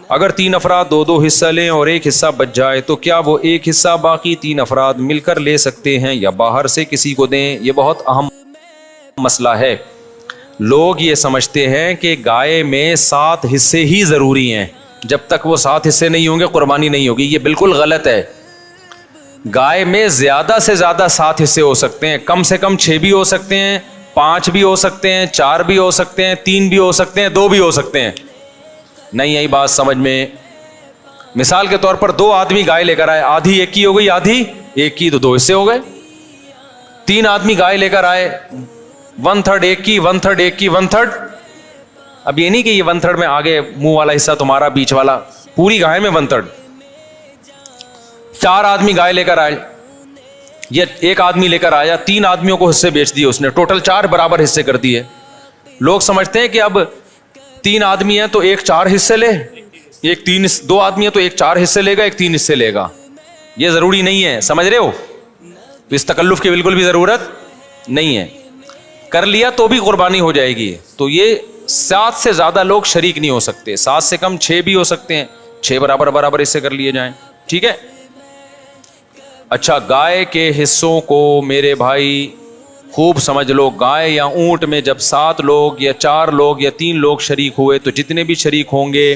اگر 3 افراد 2 حصہ لیں اور ایک حصہ بچ جائے تو کیا وہ ایک حصہ باقی 3 افراد مل کر لے سکتے ہیں یا باہر سے کسی کو دیں؟ یہ بہت اہم مسئلہ ہے۔ لوگ یہ سمجھتے ہیں کہ گائے میں 7 حصے ہی ضروری ہیں، جب تک وہ 7 حصے نہیں ہوں گے قربانی نہیں ہوگی۔ یہ بالکل غلط ہے۔ گائے میں زیادہ سے زیادہ 7 حصے ہو سکتے ہیں، کم سے کم 6 بھی ہو سکتے ہیں، 5 بھی ہو سکتے ہیں، 4 بھی ہو سکتے ہیں، 3 بھی ہو سکتے ہیں، 2 بھی ہو سکتے ہیں۔ نہیں آئی بات سمجھ میں؟ مثال کے طور پر 2 آدمی گائے لے کر آئے، آدھی ایک کی ہو گئی، آدھی ایک کی، تو 2 حصے ہو گئے۔ 3 آدمی گائے لے کر آئے، 1/3 ایک کی، 1/3 ایک کی، 1/3۔ اب یہ نہیں کہ یہ 1/3 میں آگے منہ والا حصہ تمہارا، بیچ والا، پوری گائے میں 1/3۔ 4 آدمی گائے لے کر آئے، یہ ایک آدمی لے کر آیا، 3 آدمیوں کو حصے بیچ دیے اس نے، ٹوٹل 4 برابر حصے کر دیے۔ لوگ سمجھتے ہیں کہ اب 3 آدمی ہیں تو ایک 4 حصے لے، ایک 2 آدمی ہیں تو ایک 4 حصے لے گا، ایک 3 حصے لے گا۔ یہ ضروری نہیں ہے، سمجھ رہے ہو؟ تو اس تکلف کی بالکل بھی ضرورت نہیں ہے۔ کر لیا تو بھی قربانی ہو جائے گی۔ تو یہ 7 سے زیادہ لوگ شریک نہیں ہو سکتے، 7 سے کم 6 بھی ہو سکتے ہیں، 6 برابر حصے کر لیے جائیں، ٹھیک ہے۔ اچھا، گائے کے حصوں کو میرے بھائی خوب سمجھ لو، گائے یا اونٹ میں جب 7 لوگ یا 4 لوگ یا 3 لوگ شریک ہوئے تو جتنے بھی شریک ہوں گے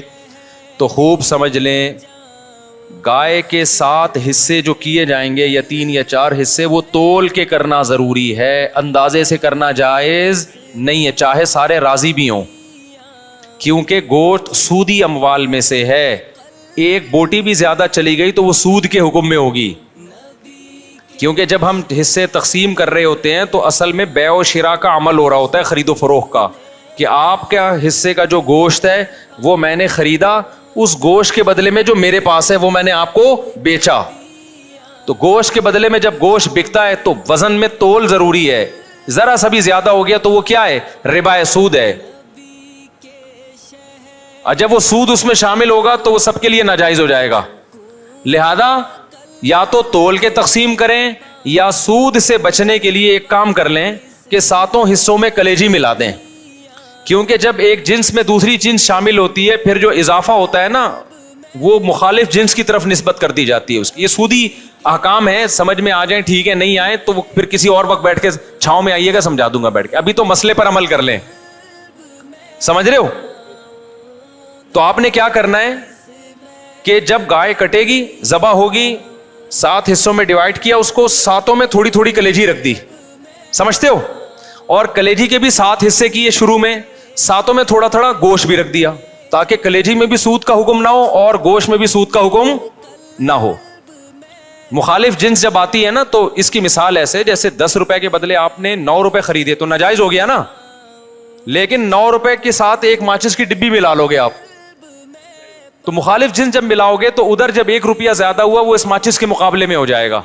تو خوب سمجھ لیں، گائے کے 7 حصے جو کیے جائیں گے یا 3 یا 4 حصے، وہ تول کے کرنا ضروری ہے، اندازے سے کرنا جائز نہیں ہے، چاہے سارے راضی بھی ہوں، کیونکہ گوشت سودی اموال میں سے ہے۔ ایک بوٹی بھی زیادہ چلی گئی تو وہ سود کے حکم میں ہوگی، کیونکہ جب ہم حصے تقسیم کر رہے ہوتے ہیں تو اصل میں بیع و شراء کا عمل ہو رہا ہوتا ہے، خرید و فروخت کا، کہ آپ کا حصے کا جو گوشت ہے وہ میں نے خریدا، اس گوشت کے بدلے میں جو میرے پاس ہے وہ میں نے آپ کو بیچا۔ تو گوشت کے بدلے میں جب گوشت بکتا ہے تو وزن میں تول ضروری ہے، ذرا سا بھی زیادہ ہو گیا تو وہ کیا ہے؟ ربا ہے، سود ہے۔ اور جب وہ سود اس میں شامل ہوگا تو وہ سب کے لیے ناجائز ہو جائے گا۔ لہذا یا تو تول کے تقسیم کریں یا سود سے بچنے کے لیے ایک کام کر لیں کہ 7 حصوں میں کلیجی ملا دیں، کیونکہ جب ایک جنس میں دوسری جنس شامل ہوتی ہے پھر جو اضافہ ہوتا ہے نا وہ مخالف جنس کی طرف نسبت کر دی جاتی ہے اس کی۔ یہ سودی احکام ہے، سمجھ میں آ جائیں ٹھیک ہے، نہیں آئے تو وہ پھر کسی اور وقت بیٹھ کے چھاؤں میں آئیے گا، سمجھا دوں گا بیٹھ کے، ابھی تو مسئلے پر عمل کر لیں، سمجھ رہے ہو؟ تو آپ نے کیا کرنا ہے کہ جب گائے کٹے گی، ذبح ہوگی، 7 حصوں میں ڈیوائڈ کیا، اس کو 7 میں تھوڑی تھوڑی کلیجی رکھ دی، سمجھتے ہو؟ اور کلیجی کے بھی 7 حصے کیے شروع میں، 7 میں تھوڑا تھوڑا گوشت بھی رکھ دیا، تاکہ کلیجی میں بھی سود کا حکم نہ ہو اور گوشت میں بھی سود کا حکم نہ ہو۔ مخالف جنس جب آتی ہے نا تو اس کی مثال ایسے، جیسے 10 روپے کے بدلے آپ نے 9 روپے خریدے تو ناجائز ہو گیا نا، لیکن 9 روپے کے ساتھ ایک ماچس کی ڈبی ملا لو گے آپ، تو مخالف جنس جب ملاؤ گے تو ادھر جب 1 روپیہ زیادہ ہوا وہ اس ماچس کے مقابلے میں ہو جائے گا۔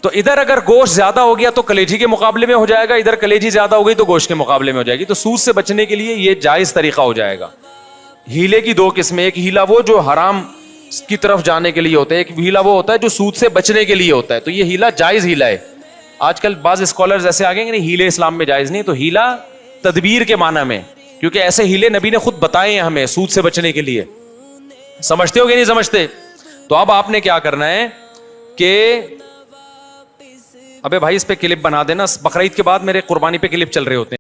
تو ادھر اگر گوشت زیادہ ہو گیا تو کلیجی کے مقابلے میں ہو جائے گا، ادھر کلیجی زیادہ ہو گئی تو گوشت کے مقابلے میں ہو جائے گی۔ تو سود سے بچنے کے لیے یہ جائز طریقہ ہو جائے گا۔ ہیلے کی 2 قسمیں، ایک ہیلا وہ جو حرام کی طرف جانے کے لیے ہوتا ہے، ایک ہیلا وہ ہوتا ہے جو سود سے بچنے کے لیے ہوتا ہے۔ تو یہ ہیلا جائز ہیلا ہے۔ آج کل بعض اسکالرز ایسے آگے کہ نہیں ہیلے اسلام میں جائز نہیں، تو ہیلا تدبیر کے معنی میں، کیونکہ ایسے ہیلے نبی نے خود بتائے ہیں ہمیں سود سے بچنے کے لیے، سمجھتے ہو کہ نہیں سمجھتے؟ تو اب آپ نے کیا کرنا ہے کہ ابے بھائی اس پہ کلپ بنا دینا، بقرعید کے بعد میرے قربانی پہ کلپ چل رہے ہوتے ہیں۔